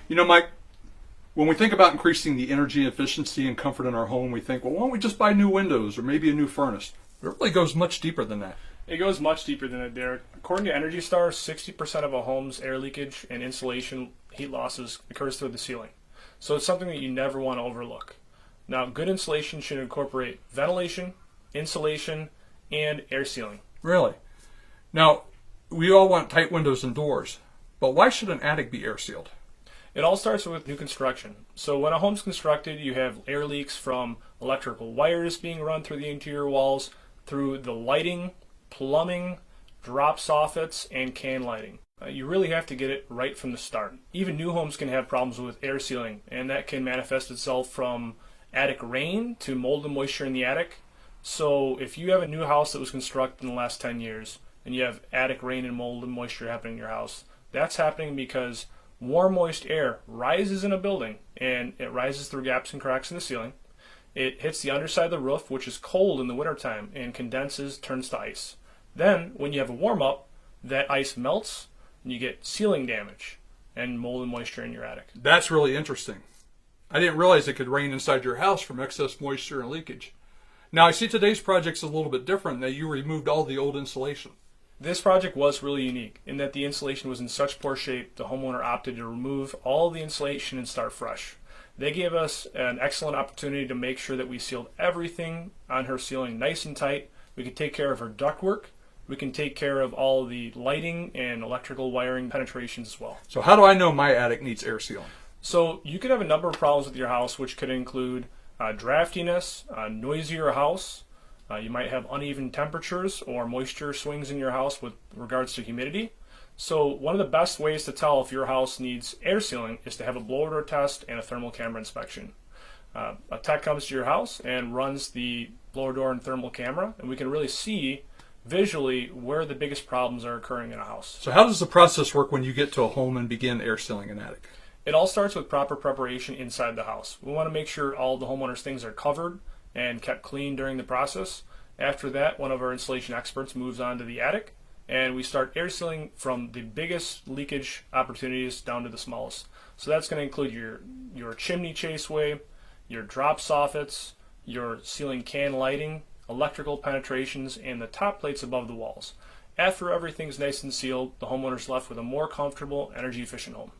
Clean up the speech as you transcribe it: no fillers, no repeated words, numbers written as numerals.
Mike, when we think about increasing the energy efficiency and comfort in our home, we think, well, why don't we just buy new windows or maybe a new furnace? It really goes much deeper than that. It goes much deeper than that, Derek. According to Energy Star, 60% of a home's air leakage and insulation heat losses occurs through the ceiling. So it's something that you never want to overlook. Now, good insulation should incorporate ventilation, insulation, and air sealing. Really? Now, we all want tight windows and doors, but why should an attic be air sealed? It all starts with new construction. So when a home's constructed, you have air leaks from electrical wires being run through the interior walls, through the lighting, plumbing, drop soffits, and can lighting. You really have to get it right from the start. Even new homes can have problems with air sealing, and that can manifest itself from attic rain to mold and moisture in the attic. So if you have a new house that was constructed in the last 10 years, and you have attic rain and mold and moisture happening in your house, that's happening because warm, moist air rises in a building, and it rises through gaps and cracks in the ceiling. It hits the underside of the roof, which is cold in the wintertime, and condenses, turns to ice. Then, when you have a warm-up, that ice melts, and you get ceiling damage and mold and moisture in your attic. That's really interesting. I didn't realize it could rain inside your house from excess moisture and leakage. Now, I see today's project's a little bit different, that you removed all the old insulation. This project was really unique in that the insulation was in such poor shape, the homeowner opted to remove all the insulation and start fresh. They gave us an excellent opportunity to make sure that we sealed everything on her ceiling nice and tight. We could take care of her ductwork. We can take care of all the lighting and electrical wiring penetrations as well. So how do I know my attic needs air sealing? So you could have a number of problems with your house, which could include draftiness, a noisier house. You might have uneven temperatures or moisture swings in your house with regards to humidity. So one of the best ways to tell if your house needs air sealing is to have a blower door test and a thermal camera inspection. A tech comes to your house and runs the blower door and thermal camera, and we can really see visually where the biggest problems are occurring in a house. So how does the process work when you get to a home and begin air sealing an attic? It all starts with proper preparation inside the house. We want to make sure all the homeowner's things are covered and kept clean during the process. After that, one of our installation experts moves on to the attic, and we start air sealing from the biggest leakage opportunities down to the smallest. So that's going to include your chimney chaseway, your drop soffits, your ceiling can lighting, electrical penetrations, and the top plates above the walls. After everything's nice and sealed, the homeowner's left with a more comfortable, energy-efficient home.